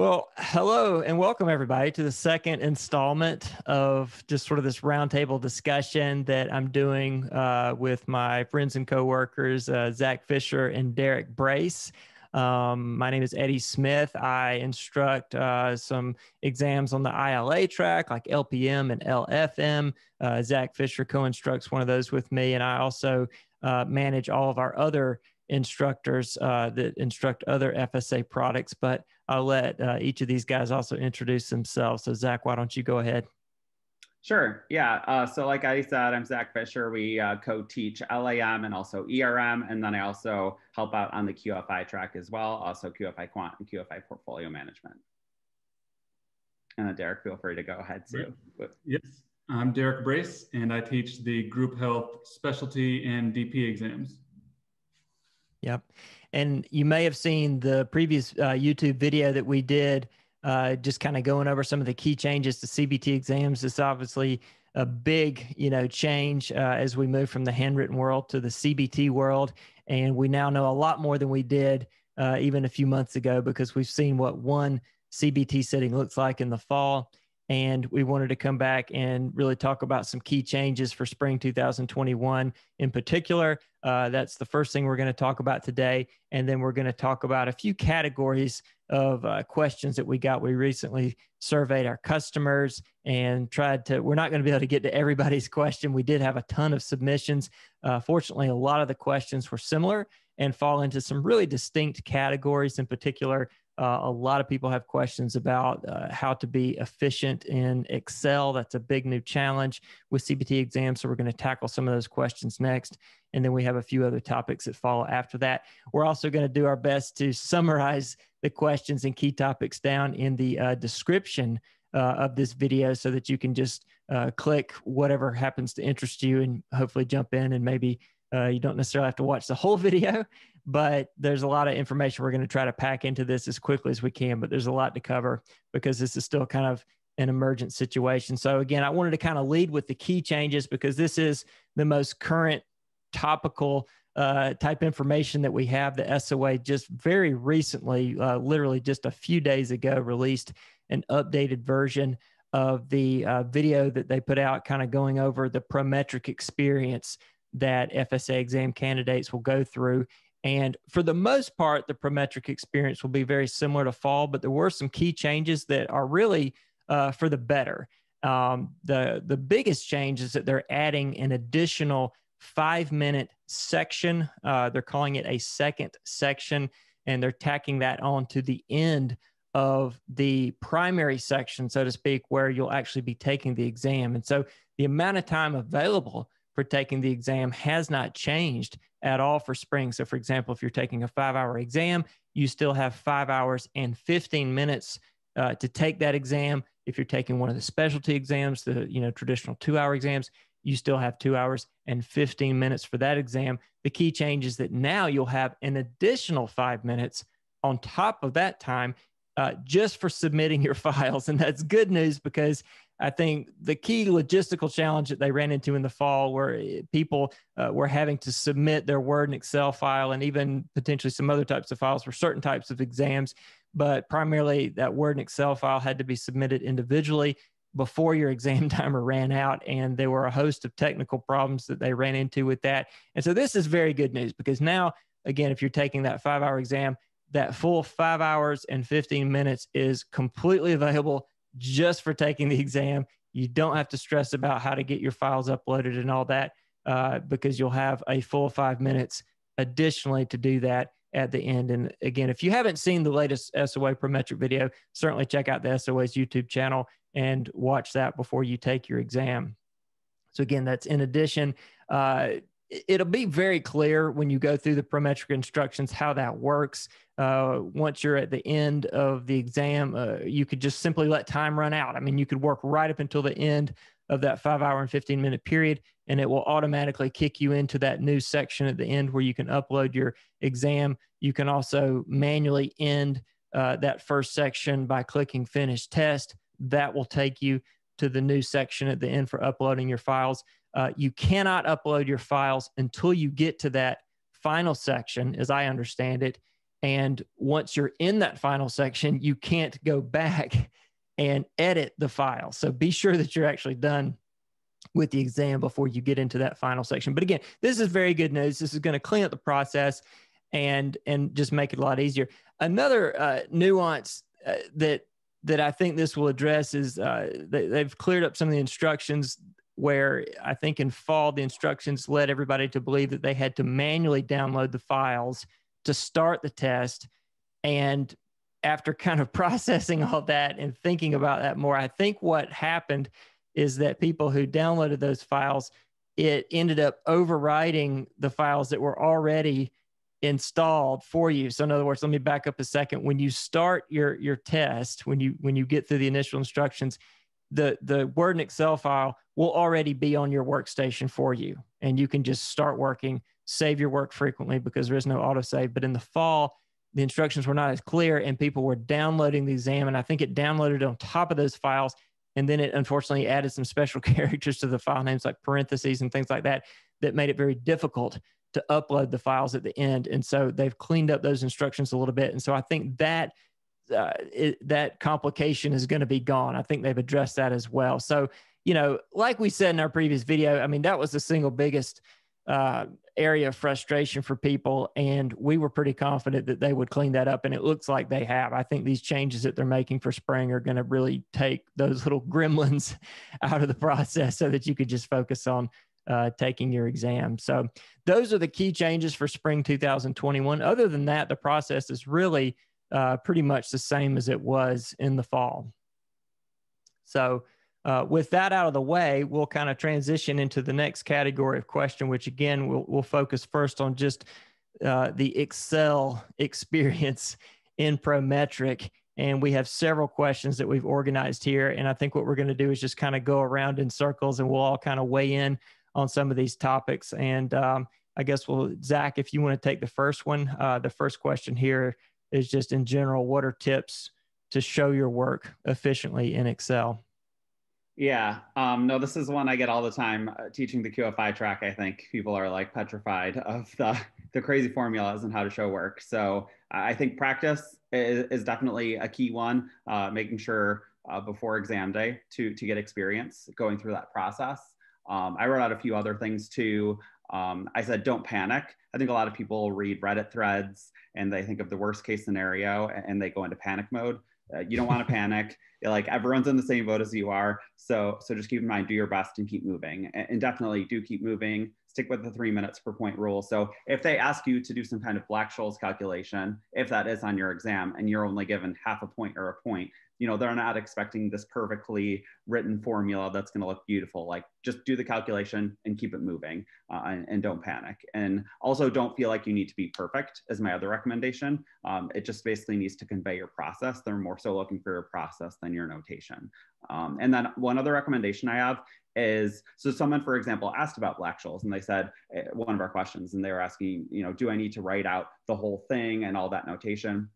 Well, hello and welcome everybody to the second installment of just sort of this roundtable discussion that I'm doing with my friends and coworkers, Zak Fischer and Derek Brace. My name is Eddie Smith. I instruct some exams on the ILA track like LPM and LFM. Zak Fischer co-instructs one of those with me, and I also manage all of our other instructors that instruct other FSA products, but I'll let each of these guys also introduce themselves. So Zak, why don't you go ahead? Sure. Yeah. So like I said, I'm Zak Fischer. We co-teach LAM and also ERM. And then I also help out on the QFI track as well. Also QFI Quant and QFI Portfolio Management. And then Derek, feel free to go ahead too. Yes. I'm Derek Brace, and I teach the Group Health Specialty and DP exams. Yep. And you may have seen the previous YouTube video that we did, just kind of going over some of the key changes to CBT exams. It's obviously a big, change as we move from the handwritten world to the CBT world. And we now know a lot more than we did even a few months ago, because we've seen what one CBT sitting looks like in the fall. And we wanted to come back and really talk about some key changes for spring 2021 in particular. That's the first thing we're going to talk about today. And then we're going to talk about a few categories of questions that we got. We recently surveyed our customers and we're not going to be able to get to everybody's question. We did have a ton of submissions. Fortunately, a lot of the questions were similar and fall into some really distinct categories. In particular, a lot of people have questions about how to be efficient in Excel. That's a big new challenge with CBT exams. So we're going to tackle some of those questions next. And then we have a few other topics that follow after that. We're also going to do our best to summarize the questions and key topics down in the description of this video, so that you can just click whatever happens to interest you and hopefully jump in, and maybe you don't necessarily have to watch the whole video, but there's a lot of information we're going to try to pack into this as quickly as we can. But there's a lot to cover because this is still kind of an emergent situation. So again, I wanted to kind of lead with the key changes because this is the most current topical type information that we have. The SOA just very recently, literally just a few days ago, released an updated version of the video that they put out, kind of going over the Prometric experience that FSA exam candidates will go through. And for the most part, the Prometric experience will be very similar to fall, but there were some key changes that are really for the better. The biggest change is that they're adding an additional 5-minute section. They're calling it a second section, and they're tacking that on to the end of the primary section, so to speak, where you'll actually be taking the exam. And so the amount of time available for taking the exam has not changed at all for spring. So for example, if you're taking a 5-hour exam, you still have 5 hours and 15 minutes to take that exam. If you're taking one of the specialty exams, the traditional 2-hour exams, you still have 2 hours and 15 minutes for that exam. The key change is that now you'll have an additional 5 minutes on top of that time just for submitting your files. And that's good news, because I think the key logistical challenge that they ran into in the fall, where people were having to submit their Word and Excel file, and even potentially some other types of files for certain types of exams, but primarily that Word and Excel file had to be submitted individually before your exam timer ran out. And there were a host of technical problems that they ran into with that. And so this is very good news, because now, again, if you're taking that 5-hour exam, that full 5 hours and 15 minutes is completely available just for taking the exam. You don't have to stress about how to get your files uploaded and all that, because you'll have a full 5 minutes additionally to do that at the end. And again, if you haven't seen the latest SOA Prometric video, certainly check out the SOA's YouTube channel and watch that before you take your exam. So again, that's in addition. It'll be very clear when you go through the Prometric instructions how that works. Once you're at the end of the exam, you could just simply let time run out. I mean, you could work right up until the end of that 5-hour and 15-minute period, and it will automatically kick you into that new section at the end where you can upload your exam. You can also manually end that first section by clicking Finish Test. That will take you to the new section at the end for uploading your files. You cannot upload your files until you get to that final section, as I understand it. And once you're in that final section, you can't go back and edit the file. So be sure that you're actually done with the exam before you get into that final section. But again, this is very good news. This is going to clean up the process and just make it a lot easier. Another nuance that I think this will address is they've cleared up some of the instructions, where I think in fall, the instructions led everybody to believe that they had to manually download the files to start the test. And after kind of processing all that and thinking about that more, I think what happened is that people who downloaded those files, it ended up overriding the files that were already installed for you. So in other words, let me back up a second. When you start your test, when you get through the initial instructions, the Word and Excel file will already be on your workstation for you. And you can just start working, save your work frequently because there is no autosave. But in the fall, the instructions were not as clear and people were downloading the exam. And I think it downloaded on top of those files. And then it unfortunately added some special characters to the file names like parentheses and things like that, that made it very difficult to upload the files at the end. And so they've cleaned up those instructions a little bit. And so I think that that complication is going to be gone. I think they've addressed that as well. So, you know, like we said in our previous video, I mean, that was the single biggest area of frustration for people. And we were pretty confident that they would clean that up. And it looks like they have. I think these changes that they're making for spring are going to really take those little gremlins out of the process so that you could just focus on taking your exam. So those are the key changes for spring 2021. Other than that, the process is really pretty much the same as it was in the fall. So with that out of the way, we'll kind of transition into the next category of question, which again, we'll focus first on just the Excel experience in Prometric. And we have several questions that we've organized here. And I think what we're going to do is just kind of go around in circles and we'll all kind of weigh in on some of these topics. And I guess, Zach, if you want to take the first one, the first question here is just in general, what are tips to show your work efficiently in Excel? Yeah, no, this is one I get all the time teaching the QFI track. I think people are like petrified of the crazy formulas and how to show work. So I think practice is definitely a key one, making sure before exam day to get experience going through that process. I wrote out a few other things too. I said, don't panic. I think a lot of people read Reddit threads and they think of the worst case scenario and they go into panic mode. You don't want to panic. Like everyone's in the same boat as you are. So just keep in mind, do your best and keep moving, and definitely do keep moving. Stick with the 3 minutes per point rule. So if they ask you to do some kind of Black-Scholes calculation, if that is on your exam and you're only given half a point or a point, you know, they're not expecting this perfectly written formula that's going to look beautiful. Like just do the calculation and keep it moving and don't panic. And also don't feel like you need to be perfect is my other recommendation. It just basically needs to convey your process. They're more so looking for your process than your notation. And then one other recommendation I have is, so someone, for example, asked about Black-Scholes and they said, one of our questions, and they were asking, you know, do I need to write out the whole thing and all that notation?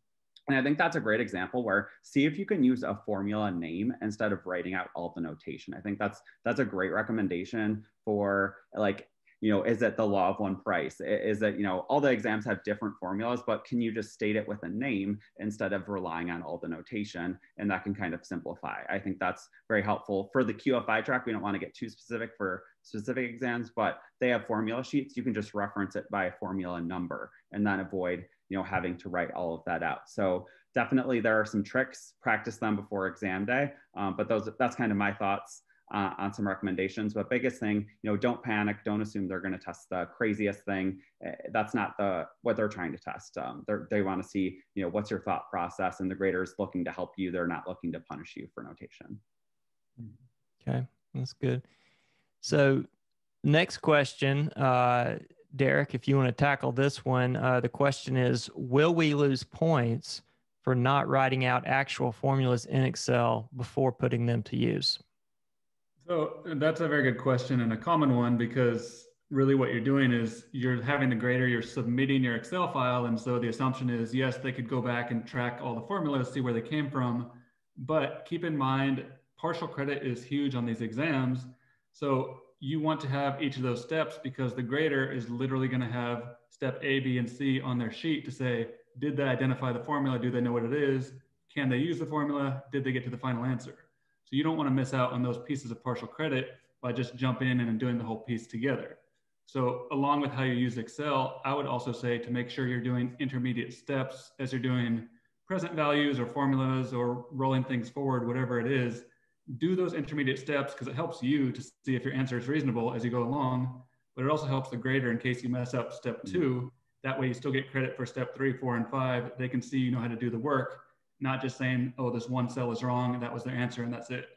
And I think that's a great example where see if you can use a formula name instead of writing out all the notation. I think that's a great recommendation for, like, you know, is it the law of one price? Is it, you know, all the exams have different formulas, but can you just state it with a name instead of relying on all the notation? And that can kind of simplify. I think that's very helpful. For the QFI track, we don't want to get too specific for specific exams, but they have formula sheets. You can just reference it by a formula number and then avoid, you know, having to write all of that out. So definitely there are some tricks, practice them before exam day. But that's kind of my thoughts on some recommendations. But biggest thing, you know, don't panic. Don't assume they're going to test the craziest thing. That's not what they're trying to test. They want to see, you know, what's your thought process, and the grader is looking to help you. They're not looking to punish you for notation. Okay, that's good. So next question, Derek, if you want to tackle this one, the question is, will we lose points for not writing out actual formulas in Excel before putting them to use? So that's a very good question and a common one, because really what you're doing is you're having the grader, you're submitting your Excel file. And so the assumption is, yes, they could go back and track all the formulas, see where they came from. But keep in mind, partial credit is huge on these exams. So you want to have each of those steps because the grader is literally going to have step A, B, and C on their sheet to say, Did they identify the formula? Do they know what it is? Can they use the formula? Did they get to the final answer? So you don't want to miss out on those pieces of partial credit by just jumping in and doing the whole piece together. So along with how you use Excel, I would also say to make sure you're doing intermediate steps as you're doing present values or formulas or rolling things forward, whatever it is, do those intermediate steps because it helps you to see if your answer is reasonable as you go along, but it also helps the grader in case you mess up step 2. That way you still get credit for step 3, 4, and 5. They can see you know how to do the work, not just saying, oh, this one cell is wrong and that was their answer and that's it.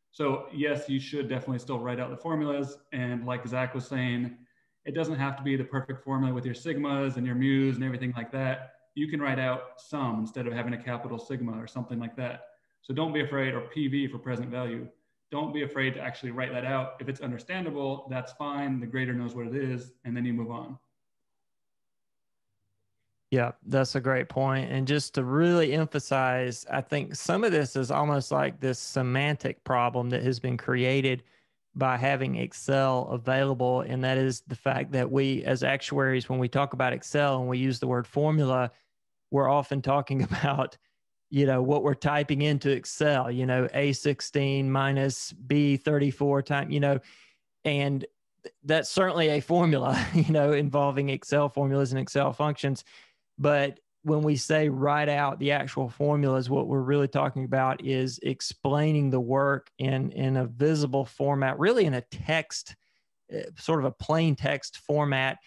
So yes, you should definitely still write out the formulas. And like Zach was saying, it doesn't have to be the perfect formula with your sigmas and your mu's and everything like that. You can write out sum instead of having a capital sigma or something like that. So don't be afraid, or PV for present value. Don't be afraid to actually write that out. If it's understandable, that's fine. The grader knows what it is, and then you move on. Yeah, that's a great point. And just to really emphasize, I think some of this is almost like this semantic problem that has been created by having Excel available. And that is the fact that we, as actuaries, when we talk about Excel and we use the word formula, we're often talking about, what we're typing into Excel, A16 minus B34 time, and that's certainly a formula, involving Excel formulas and Excel functions. But when we say write out the actual formulas, what we're really talking about is explaining the work in a visible format, really in a text, sort of a plain text format.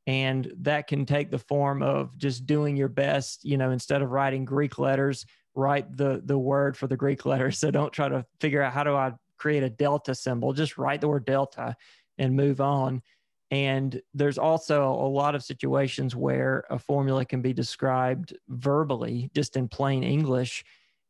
And that can take the form of just doing your best, instead of writing Greek letters, write the word for the Greek letters. So don't try to figure out how do I create a delta symbol, just write the word delta and move on. And there's also a lot of situations where a formula can be described verbally, just in plain English.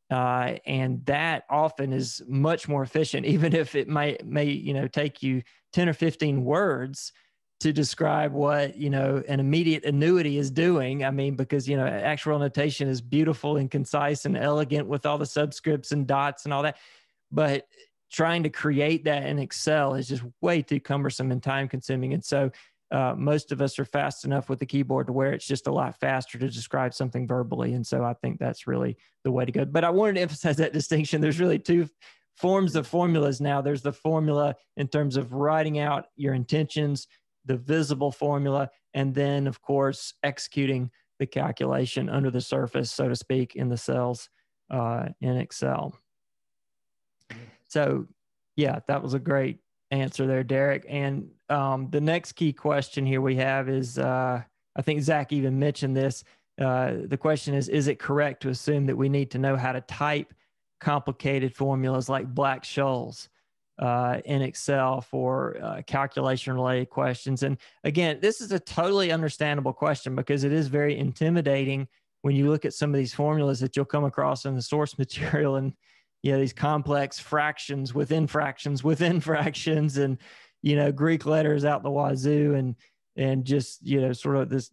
And that often is much more efficient, even if it may take you 10 or 15 words to describe what, an immediate annuity is doing. I mean, because, actuarial notation is beautiful and concise and elegant with all the subscripts and dots and all that. But trying to create that in Excel is just way too cumbersome and time consuming. And so most of us are fast enough with the keyboard to where it's just a lot faster to describe something verbally. And so I think that's really the way to go. But I wanted to emphasize that distinction. There's really two forms of formulas now. There's the formula in terms of writing out your intentions, the visible formula, and then of course, executing the calculation under the surface, so to speak, in the cells in Excel. So yeah, that was a great answer there, Derek. And the next key question here we have is, I think Zach even mentioned this. The question is it correct to assume that we need to know how to type complicated formulas like Black-Scholes in Excel for calculation-related questions? And again, this is a totally understandable question because it is very intimidating when you look at some of these formulas that you'll come across in the source material, and these complex fractions within fractions within fractions, and Greek letters out the wazoo, and just sort of this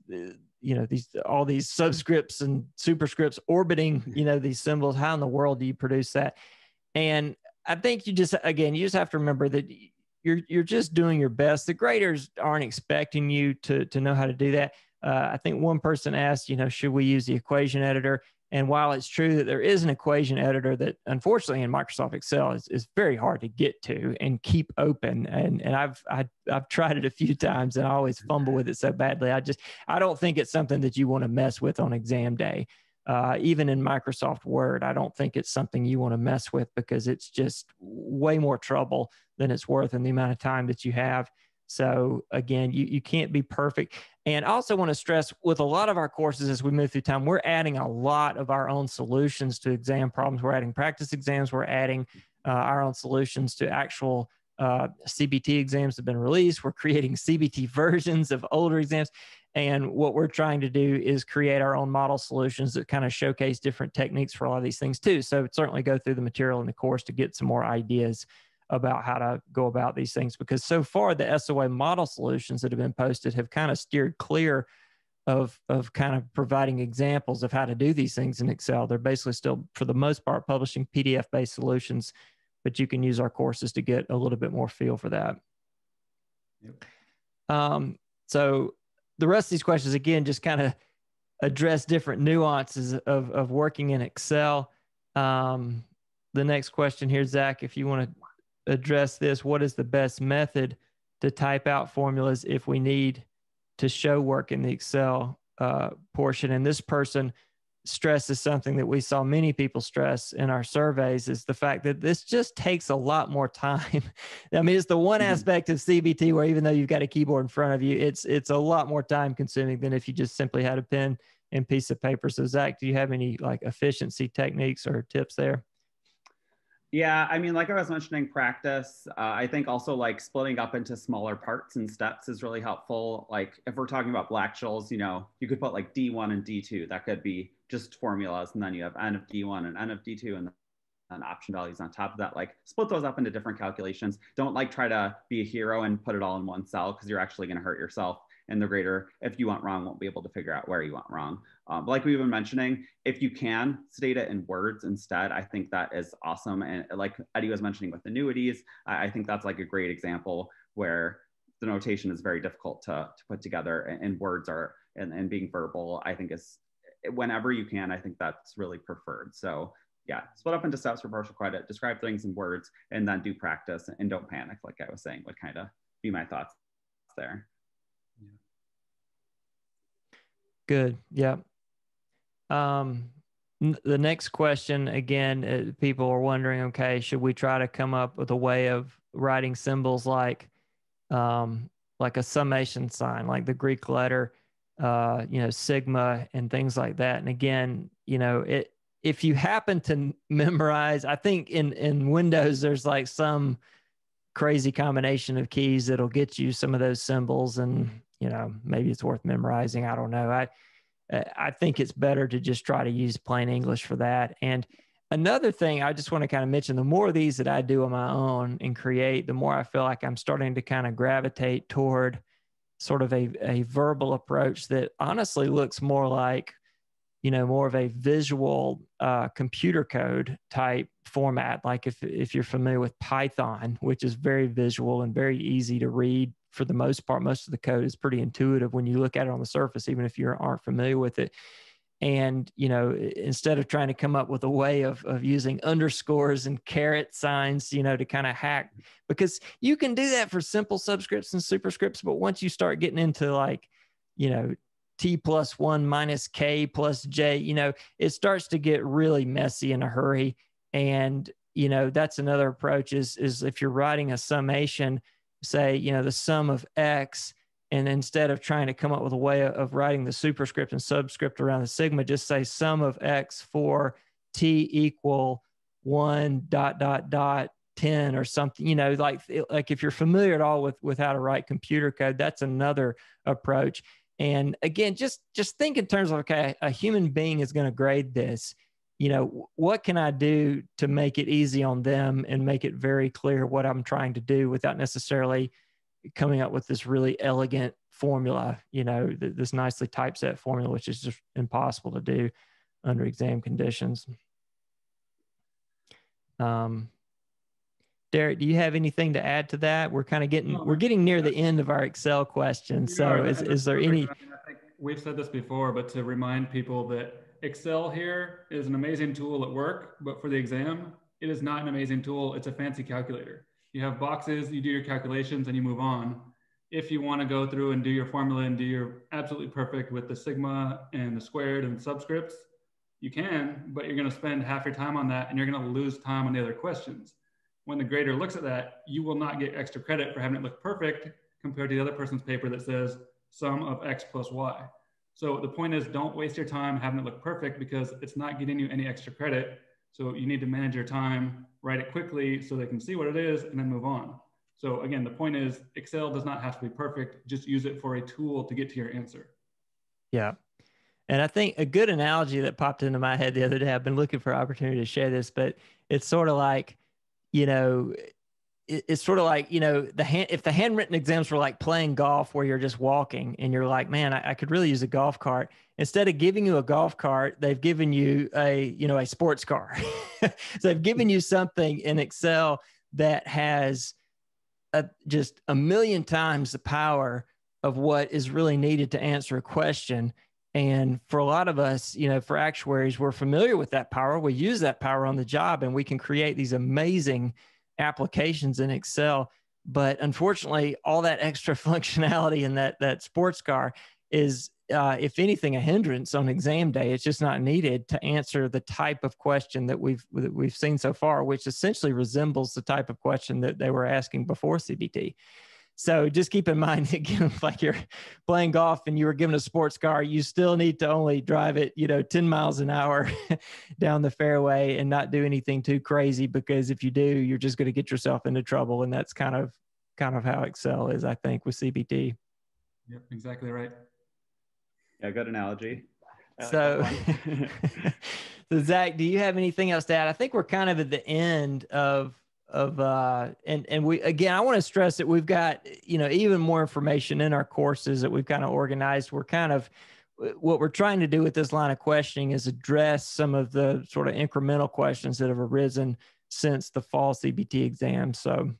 all these subscripts and superscripts orbiting these symbols. How in the world do you produce that? And I think you just have to remember that you're just doing your best. The graders aren't expecting you to know how to do that. I think one person asked, should we use the equation editor? And while it's true that there is an equation editor that unfortunately in Microsoft Excel is very hard to get to and keep open, and I've tried it a few times and I always fumble with it so badly. I don't think it's something that you want to mess with on exam day. Even in Microsoft Word, I don't think it's something you want to mess with because it's just way more trouble than it's worth in the amount of time that you have. So again, you can't be perfect. And I also want to stress, with a lot of our courses as we move through time, we're adding a lot of our own solutions to exam problems. We're adding practice exams. We're adding our own solutions to actual CBT exams that have been released. We're creating CBT versions of older exams. And what we're trying to do is create our own model solutions that kind of showcase different techniques for a lot of these things too. So certainly go through the material in the course to get some more ideas about how to go about these things, because so far the SOA model solutions that have been posted have kind of steered clear of kind of providing examples of how to do these things in Excel. They're basically still, for the most part, publishing PDF-based solutions, but you can use our courses to get a little bit more feel for that. Yep. So the rest of these questions, again, just kind of address different nuances of working in Excel. The next question here, Zach, if you want to address this, what is the best method to type out formulas if we need to show work in the Excel portion? And this person stresses something that we saw many people stress in our surveys, is the fact that this just takes a lot more time. I mean, it's the one aspect of CBT where even though you've got a keyboard in front of you, it's a lot more time consuming than if you just simply had a pen and piece of paper. So Zach, do you have any like efficiency techniques or tips there? Yeah, I mean, like I was mentioning, practice. I think also like splitting up into smaller parts and steps is really helpful. Like if we're talking about Black-Scholes, you know, you could put like D1 and D2. That could be just formulas, and then you have N of D1 and N of D2, and then option values on top of that. Like split those up into different calculations. Don't like try to be a hero and put it all in one cell, because you're actually going to hurt yourself. And the grader, if you want wrong, won't be able to figure out where you went wrong. But like we've been mentioning, if you can state it in words instead, I think that is awesome. And like Eddie was mentioning with annuities, I think that's like a great example where the notation is very difficult to put together, and words are, and being verbal, I think is, whenever you can, I think that's really preferred. So yeah, split up into steps for partial credit, describe things in words, and then do practice, and don't panic, like I was saying, would kind of be my thoughts there. Good. Yeah. The next question, again, people are wondering, okay, should we try to come up with a way of writing symbols like a summation sign, like the Greek letter, you know, sigma and things like that? And again, you know, if you happen to memorize, I think in Windows, there's like some crazy combination of keys that'll get you some of those symbols, and, you know, maybe it's worth memorizing. I don't know. I think it's better to just try to use plain English for that. And another thing I just want to kind of mention, the more of these that I do on my own and create, the more I feel like I'm starting to kind of gravitate toward sort of a verbal approach that honestly looks more like, you know, more of a visual computer code type format. Like if you're familiar with Python, which is very visual and very easy to read for the most part, most of the code is pretty intuitive when you look at it on the surface, even if you aren't familiar with it. And, you know, instead of trying to come up with a way of using underscores and caret signs, you know, to kind of hack, because you can do that for simple subscripts and superscripts. But once you start getting into like, you know, T+1 minus K plus J, you know, it starts to get really messy in a hurry. And, you know, that's another approach is if you're writing a summation, say, you know, the sum of X, and instead of trying to come up with a way of writing the superscript and subscript around the sigma, just say sum of X for T equal 1 ... 10 or something, you know, like if you're familiar at all with how to write computer code, that's another approach. And again, just think in terms of, okay, a human being is going to grade this. You know, what can I do to make it easy on them and make it very clear what I'm trying to do without necessarily coming up with this really elegant formula, you know, this nicely typeset formula, which is just impossible to do under exam conditions. Derek, do you have anything to add to that? We're kind of getting near the end of our Excel questions. So is there any? I think we've said this before, but to remind people that Excel here is an amazing tool at work, but for the exam, it is not an amazing tool. It's a fancy calculator. You have boxes, you do your calculations, and you move on. If you want to go through and do your formula and do your absolutely perfect with the sigma and the squared and subscripts, you can, but you're going to spend half your time on that, and you're going to lose time on the other questions. When the grader looks at that, you will not get extra credit for having it look perfect compared to the other person's paper that says sum of X plus Y. So the point is, don't waste your time having it look perfect, because it's not getting you any extra credit. So you need to manage your time, write it quickly so they can see what it is, and then move on. So again, the point is, Excel does not have to be perfect. Just use it for a tool to get to your answer. Yeah. And I think a good analogy that popped into my head the other day, I've been looking for an opportunity to share this, but it's sort of like, you know, it's sort of like, you know, if the handwritten exams were like playing golf where you're just walking and you're like, man, I could really use a golf cart. Instead of giving you a golf cart, they've given you a sports car. So they've given you something in Excel that has just a million times the power of what is really needed to answer a question. And for a lot of us, you know, for actuaries, we're familiar with that power. We use that power on the job, and we can create these amazing applications in Excel. But unfortunately, all that extra functionality in that sports car is, if anything, a hindrance on exam day. It's just not needed to answer the type of question that we've seen so far, which essentially resembles the type of question that they were asking before CBT. So just keep in mind, again, like you're playing golf and you were given a sports car, you still need to only drive it, you know, 10 miles an hour down the fairway and not do anything too crazy, because if you do, you're just going to get yourself into trouble. And that's kind of how Excel is, I think, with CBT. Yep, exactly right. Yeah, good analogy. So, so Zach, do you have anything else to add? I think we're kind of at the end and we, again, I want to stress that we've got, you know, even more information in our courses that we've kind of organized. What we're trying to do with this line of questioning is address some of the sort of incremental questions that have arisen since the fall CBT exam. So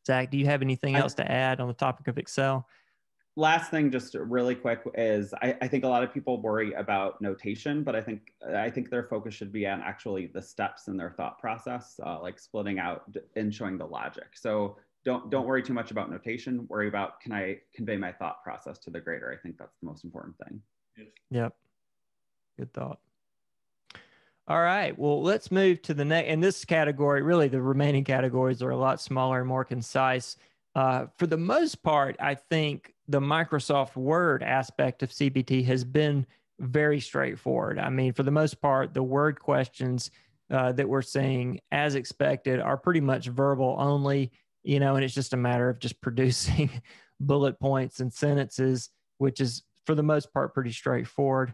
Zach, do you have anything else to add on the topic of Excel? Last thing, just really quick, is I think a lot of people worry about notation, but I think their focus should be on actually the steps in their thought process, like splitting out and showing the logic. So don't worry too much about notation. Worry about, can I convey my thought process to the grader? I think that's the most important thing. Yes. Yep. Good thought. All right. Well, let's move to the next. In this category, really, the remaining categories are a lot smaller and more concise. For the most part, I think the Microsoft Word aspect of CBT has been very straightforward. I mean, for the most part, the Word questions that we're seeing, as expected, are pretty much verbal only, you know, and it's just a matter of just producing bullet points and sentences, which is, for the most part, pretty straightforward.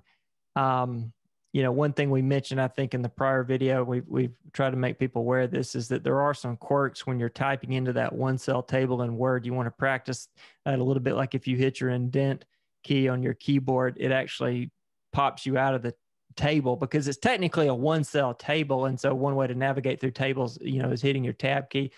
You know, one thing we mentioned, I think, in the prior video, we've tried to make people aware of this, is that there are some quirks when you're typing into that one cell table in Word. You want to practice that a little bit, like if you hit your indent key on your keyboard, it actually pops you out of the table, because it's technically a one cell table. And so one way to navigate through tables, you know, is hitting your tab key.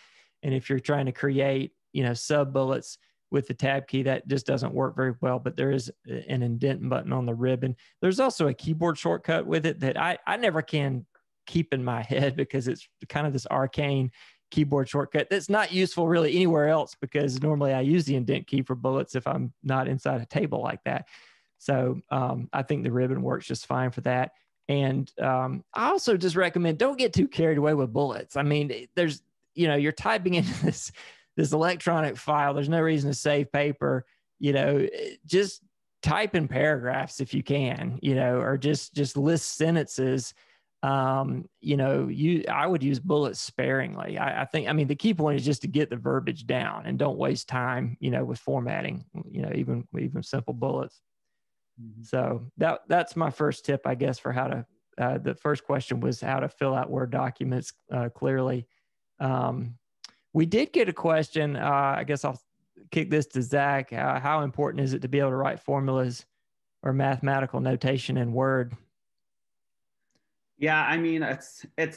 And if you're trying to create, you know, sub bullets with the tab key, that just doesn't work very well. But there is an indent button on the ribbon. There's also a keyboard shortcut with it that I never can keep in my head, because it's kind of this arcane keyboard shortcut that's not useful really anywhere else, because normally I use the indent key for bullets if I'm not inside a table like that. So I think the ribbon works just fine for that. And I also just recommend, don't get too carried away with bullets. I mean, there's, you know, you're typing into this electronic file. There's no reason to save paper, you know, just type in paragraphs if you can, you know, or just list sentences. You know, I would use bullets sparingly. I think, I mean, the key point is just to get the verbiage down and don't waste time, you know, with formatting, you know, even simple bullets. Mm-hmm. So that's my first tip, I guess, for how to, the first question was how to fill out Word documents clearly. We did get a question. I guess I'll kick this to Zach. How important is it to be able to write formulas or mathematical notation in Word? Yeah, I mean,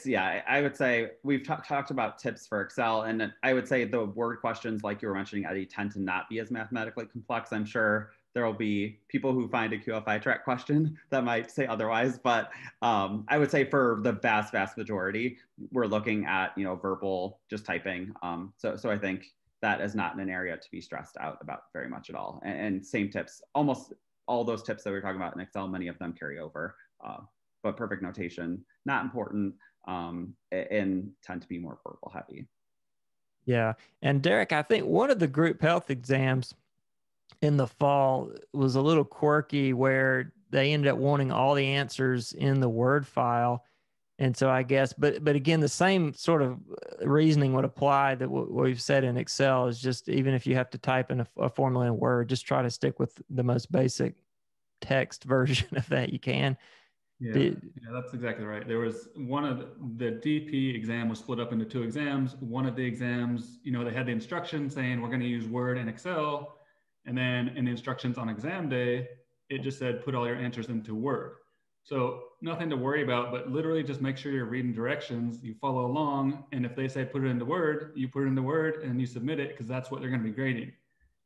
yeah, I would say we've talked about tips for Excel, and I would say the Word questions, like you were mentioning, Eddie, tend to not be as mathematically complex. I'm sure there will be people who find a QFI track question that might say otherwise, but I would say for the vast majority, we're looking at, you know, verbal, just typing. So I think that is not an area to be stressed out about very much at all. And same tips, almost all those tips that we're talking about in Excel, many of them carry over. But perfect notation, not important, and tend to be more verbal heavy. Yeah. And Derek, I think one of the group health exams in the fall was a little quirky, where they ended up wanting all the answers in the Word file. And so I guess, but again, the same sort of reasoning would apply that what we've said in Excel is just, even if you have to type in a formula in Word, just try to stick with the most basic text version of that you can. Yeah, that's exactly right. There was one of the DP exam was split up into two exams. One of the exams, you know, they had the instructions saying we're going to use Word and Excel. And then in the instructions on exam day, it just said, put all your answers into Word. So nothing to worry about, but literally just make sure you're reading directions, you follow along. And if they say, put it into Word, you put it into Word and you submit it, because that's what they're going to be grading.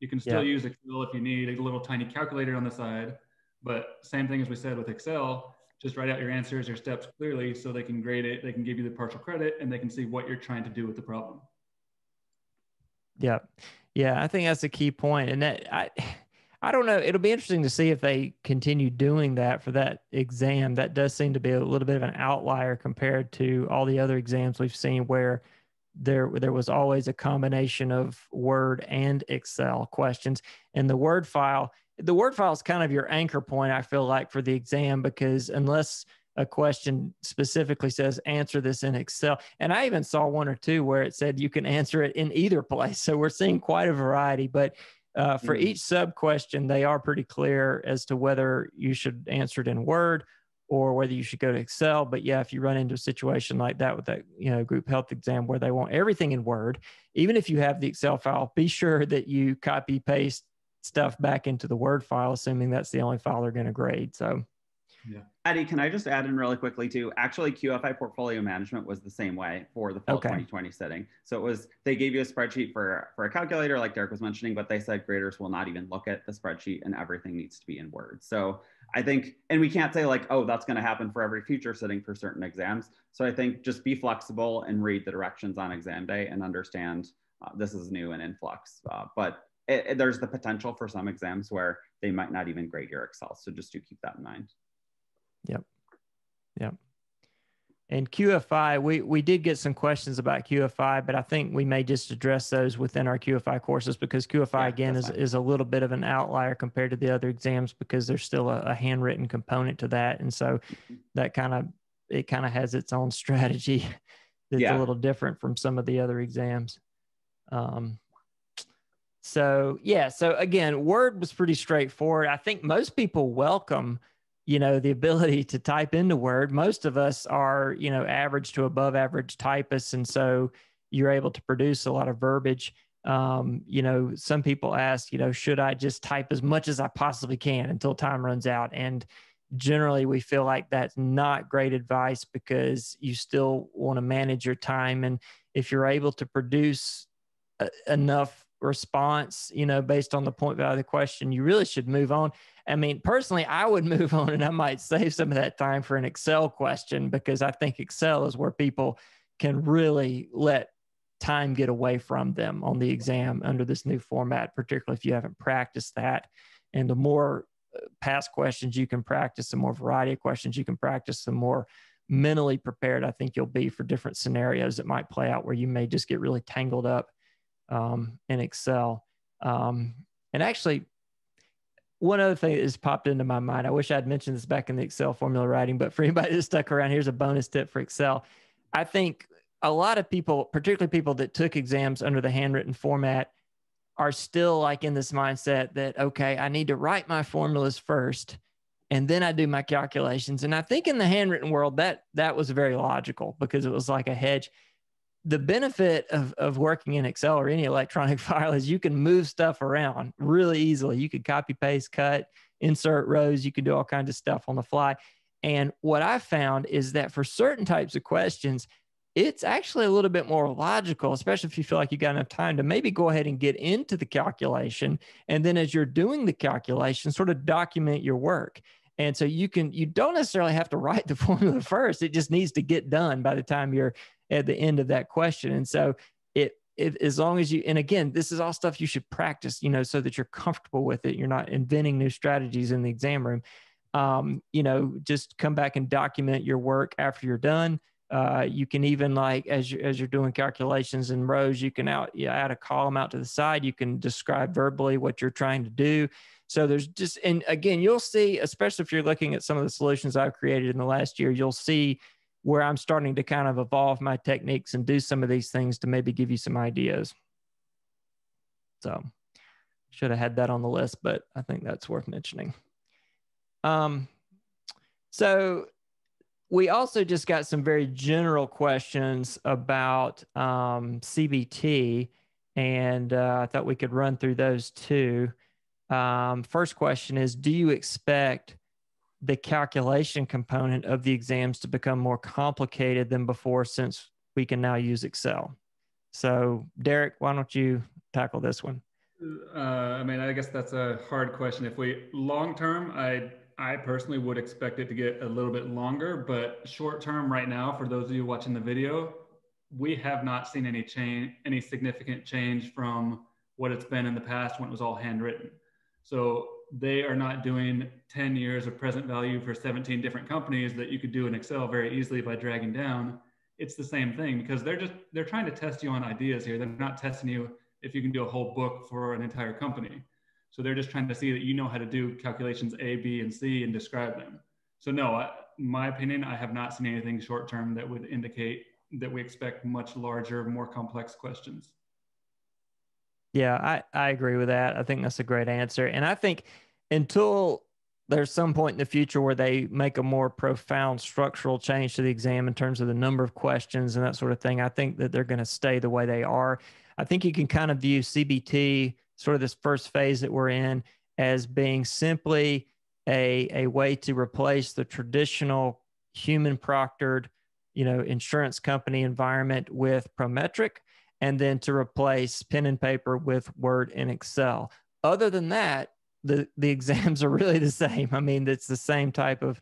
You can still use Excel if you need a little tiny calculator on the side, But same thing as we said with Excel, just write out your answers, your steps clearly so they can grade it, they can give you the partial credit, and they can see what you're trying to do with the problem. Yeah. Yeah, I think that's a key point. And that I don't know. It'll be interesting to see if they continue doing that for that exam. That does seem to be a little bit of an outlier compared to all the other exams we've seen where there was always a combination of Word and Excel questions. And the Word file is kind of your anchor point, I feel like, for the exam, because unless a question specifically says answer this in Excel. And I even saw one or two where it said you can answer it in either place. So we're seeing quite a variety, but for each sub question, they are pretty clear as to whether you should answer it in Word or whether you should go to Excel. But yeah, if you run into a situation like that with that, group health exam where they want everything in Word, even if you have the Excel file, be sure that you copy paste stuff back into the Word file, assuming that's the only file they're going to grade. So yeah. Eddie, can I just add in really quickly too? Actually, QFI portfolio management was the same way for the fall 2020 sitting. So they gave you a spreadsheet for a calculator, like Derek was mentioning, but they said graders will not even look at the spreadsheet and everything needs to be in Word. So I think, and we can't say like, oh, that's going to happen for every future sitting for certain exams. So I think just be flexible and read the directions on exam day and understand this is new and in flux. But there's the potential for some exams where they might not even grade your Excel. So just do keep that in mind. Yep. And QFI, we did get some questions about QFI, but I think we may just address those within our QFI courses, because QFI, again, is a little bit of an outlier compared to the other exams because there's still a handwritten component to that. And so that kind of has its own strategy that's a little different from some of the other exams. So again, Word was pretty straightforward. I think most people welcome the ability to type into Word. Most of us are, average to above average typists. And so you're able to produce a lot of verbiage. Some people ask, should I just type as much as I possibly can until time runs out? And generally we feel like that's not great advice, because you still want to manage your time. And if you're able to produce enough response, based on the point value of the question, you really should move on. I mean, personally, I would move on and I might save some of that time for an Excel question, because I think Excel is where people can really let time get away from them on the exam under this new format, particularly if you haven't practiced that. And the more past questions you can practice, the more variety of questions you can practice, the more mentally prepared I think you'll be for different scenarios that might play out where you may just get really tangled up in Excel. And actually, one other thing that just popped into my mind, I wish I'd mentioned this back in the Excel formula writing, but for anybody that stuck around, here's a bonus tip for Excel. I think a lot of people, particularly people that took exams under the handwritten format, are still like in this mindset that, okay, I need to write my formulas first and then I do my calculations. And I think in the handwritten world, that was very logical, because it was like a hedge. The benefit of working in Excel or any electronic file is you can move stuff around really easily. You could copy, paste, cut, insert rows. You can do all kinds of stuff on the fly. And what I found is that for certain types of questions, it's actually a little bit more logical, especially if you feel like you got enough time to maybe go ahead and get into the calculation. And then as you're doing the calculation, sort of document your work. And so you don't necessarily have to write the formula first. It just needs to get done by the time you're at the end of that question. And so it as long as you, and again, this is all stuff you should practice, so that you're comfortable with it. You're not inventing new strategies in the exam room. Just come back and document your work after you're done. You can even, like, as you're doing calculations in rows, you can add a column out to the side. You can describe verbally what you're trying to do. So there's just, and again, you'll see, especially if you're looking at some of the solutions I've created in the last year, you'll see where I'm starting to kind of evolve my techniques and do some of these things to maybe give you some ideas. So should have had that on the list, but I think that's worth mentioning. So we also just got some very general questions about CBT, and I thought we could run through those too. First question is, do you expect the calculation component of the exams to become more complicated than before, since we can now use Excel? So Derek, why don't you tackle this one? I mean, I guess that's a hard question. If we long-term, I I personally would expect it to get a little bit longer, but short term right now, for those of you watching the video, we have not seen any significant change from what it's been in the past when it was all handwritten. So they are not doing 10 years of present value for 17 different companies that you could do in Excel very easily by dragging down. It's the same thing, because they're trying to test you on ideas here. They're not testing you if you can do a whole book for an entire company. So they're just trying to see that you know how to do calculations A, B, and C and describe them. So no, in my opinion, I have not seen anything short term that would indicate that we expect much larger, more complex questions. Yeah, I agree with that. I think that's a great answer. And I think until there's some point in the future where they make a more profound structural change to the exam in terms of the number of questions and that sort of thing, I think that they're going to stay the way they are. I think you can kind of view CBT, sort of this first phase that we're in, as being simply a way to replace the traditional human proctored, insurance company environment with Prometric, and then to replace pen and paper with Word and Excel. Other than that, the exams are really the same. I mean, it's the same type of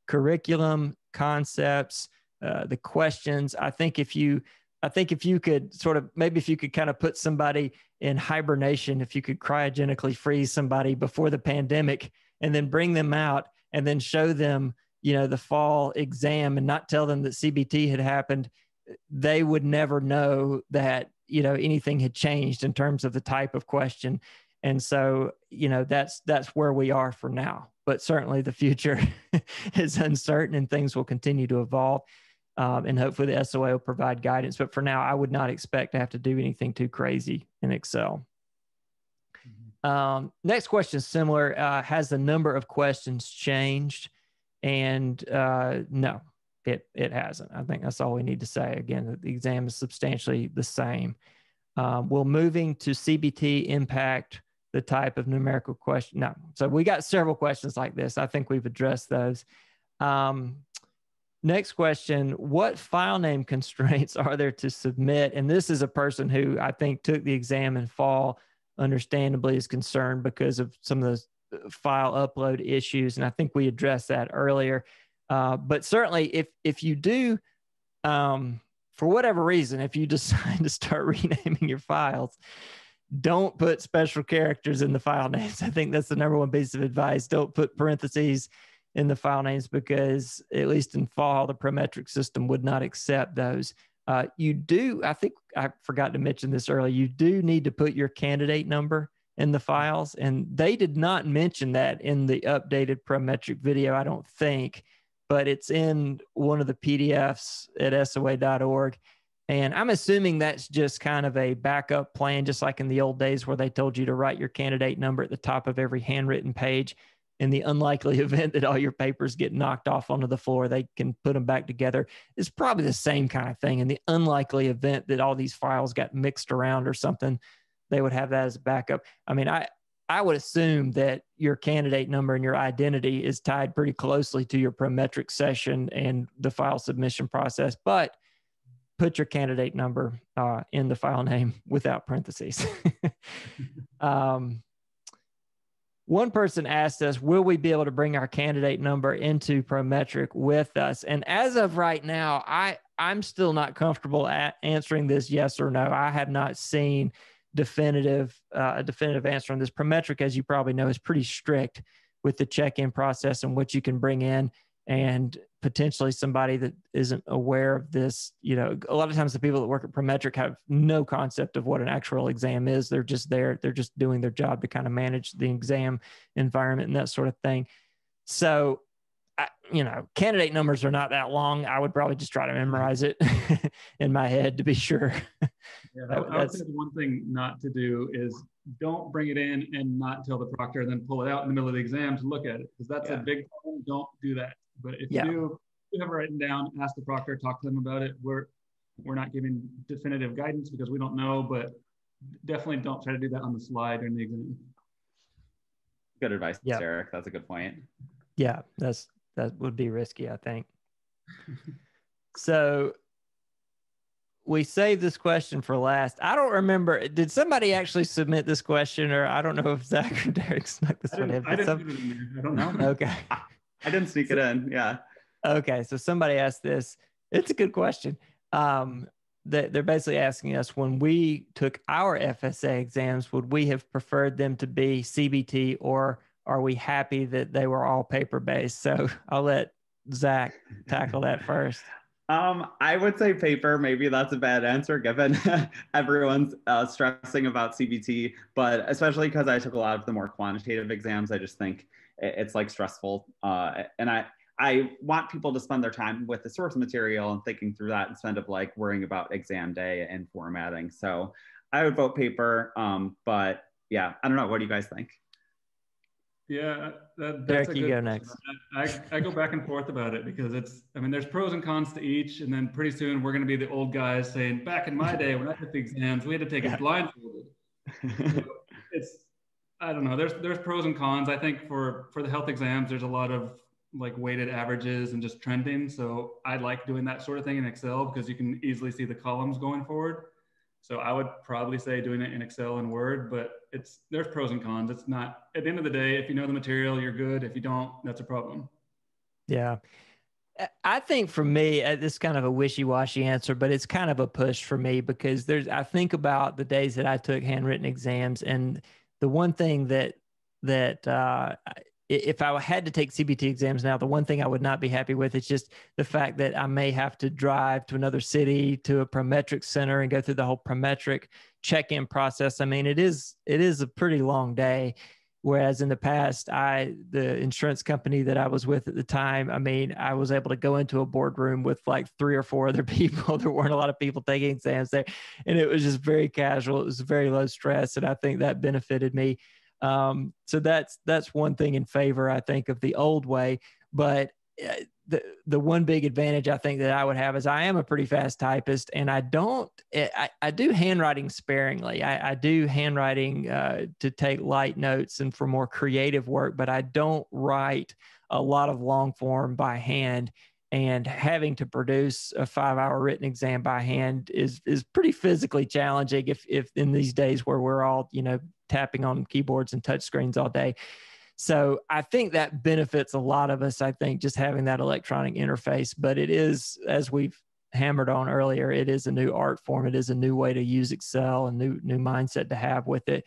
curriculum, concepts, the questions. I think if you could if you could kind of put somebody in hibernation, if you could cryogenically freeze somebody before the pandemic and then bring them out and then show them, the fall exam and not tell them that CBT had happened, they would never know that, anything had changed in terms of the type of question. And so, that's where we are for now. But certainly the future is uncertain and things will continue to evolve. And hopefully the SOA will provide guidance. But for now, I would not expect to have to do anything too crazy in Excel. Next question is similar. Has the number of questions changed? And no, it hasn't. I think that's all we need to say. Again, the exam is substantially the same. Will moving to CBT impact the type of numerical question? No. So we got several questions like this. I think we've addressed those. Next question, what file name constraints are there to submit? And this is a person who I think took the exam in fall, understandably is concerned because of some of those file upload issues. And I think we addressed that earlier. But certainly if you do, for whatever reason, if you decide to start renaming your files, don't put special characters in the file names. I think that's the number one piece of advice. Don't put parentheses in the file names, because at least in fall, the Prometric system would not accept those. You do, I think I forgot to mention this earlier, you do need to put your candidate number in the files. And they did not mention that in the updated Prometric video, I don't think, but it's in one of the PDFs at SOA.org. And I'm assuming that's just kind of a backup plan, just like in the old days where they told you to write your candidate number at the top of every handwritten page. In the unlikely event that all your papers get knocked off onto the floor, they can put them back together. It's probably the same kind of thing. In the unlikely event that all these files got mixed around or something, they would have that as a backup. I mean, I would assume that your candidate number and your identity is tied pretty closely to your Prometric session and the file submission process, but put your candidate number in the file name without parentheses. One person asked us, will we be able to bring our candidate number into Prometric with us? And as of right now, I'm still not comfortable answering this yes or no. I have not seen a definitive answer on this. Prometric, as you probably know, is pretty strict with the check-in process and what you can bring in, and potentially somebody that isn't aware of this. A lot of times the people that work at Prometric have no concept of what an actual exam is. They're just there. They're just doing their job to kind of manage the exam environment and that sort of thing. So, candidate numbers are not that long. I would probably just try to memorize it in my head to be sure. Yeah, I would say the one thing not to do is don't bring it in and not tell the proctor and then pull it out in the middle of the exam to look at it, because that's a big problem. Don't do that. But if you do, you have it written down, ask the proctor, talk to them about it. We're not giving definitive guidance because we don't know, but definitely don't try to do that on the slide during the exam. Good advice, Eric. That's a good point. Yeah, that would be risky, I think. So we saved this question for last. I don't remember. Did somebody actually submit this question, or I don't know if Zach or Derek snuck this one in. I didn't put it in there. I don't know. Okay. I didn't sneak it in. Yeah. Okay. So somebody asked this. It's a good question. They're basically asking us, when we took our FSA exams, would we have preferred them to be CBT, or are we happy that they were all paper-based? So I'll let Zach tackle that first. I would say paper. Maybe that's a bad answer given everyone's stressing about CBT, but especially because I took a lot of the more quantitative exams, I just think it's like stressful. And I want people to spend their time with the source material and thinking through that instead of like worrying about exam day and formatting. So I would vote paper. But yeah, I don't know. What do you guys think? Yeah, that's Derek, a you good go next. I go back and forth about it because there's pros and cons to each. And then pretty soon we're going to be the old guys saying, back in my day when I took the exams, we had to take it blindfolded. So I don't know. There's pros and cons. I think for the health exams, there's a lot of like weighted averages and just trending. So I like doing that sort of thing in Excel because you can easily see the columns going forward. So I would probably say doing it in Excel and Word, but there's pros and cons. It's not, at the end of the day, if you know the material, you're good. If you don't, that's a problem. Yeah. I think for me, this is kind of a wishy-washy answer, but it's kind of a push for me because I think about the days that I took handwritten exams, and the one thing that if I had to take CBT exams now, the one thing I would not be happy with is just the fact that I may have to drive to another city to a Prometric center and go through the whole Prometric check-in process. I mean, it is a pretty long day. Whereas in the past, the insurance company that I was with at the time, I mean, I was able to go into a boardroom with like 3 or 4 other people. There weren't a lot of people taking exams there, and it was just very casual. It was very low stress, and I think that benefited me. So that's one thing in favor, I think, of the old way. But the one big advantage I think that I would have is I am a pretty fast typist, and I do handwriting sparingly. I do handwriting to take light notes and for more creative work, but I don't write a lot of long form by hand. And having to produce a 5-hour written exam by hand is pretty physically challenging if in these days where we're all, tapping on keyboards and touch screens all day. So I think that benefits a lot of us, I think, just having that electronic interface. But it is, as we've hammered on earlier, it is a new art form. It is a new way to use Excel, a new mindset to have with it.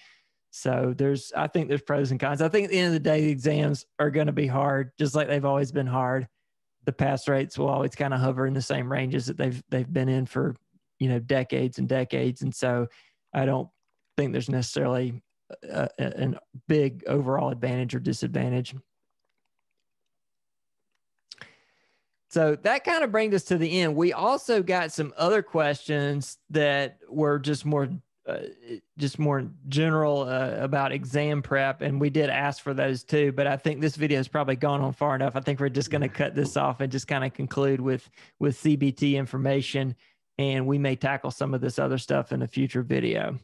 So I think there's pros and cons. I think at the end of the day, the exams are going to be hard, just like they've always been hard. The pass rates will always kind of hover in the same ranges that they've been in for, decades and decades. And so I don't think there's necessarily a big overall advantage or disadvantage. So that kind of brings us to the end. We also got some other questions that were just more general about exam prep, and we did ask for those too. But I think this video has probably gone on far enough. I think we're just going to cut this off and just kind of conclude with CBT information, and we may tackle some of this other stuff in a future video.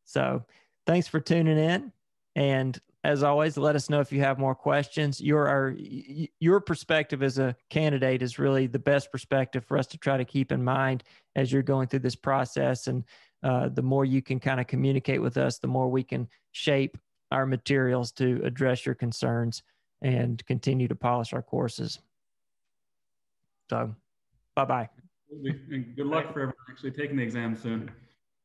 So thanks for tuning in. And as always, let us know if you have more questions. Your perspective as a candidate is really the best perspective for us to try to keep in mind as you're going through this process. And the more you can kind of communicate with us, the more we can shape our materials to address your concerns and continue to polish our courses. So, bye-bye. And good luck for everyone actually taking the exam soon.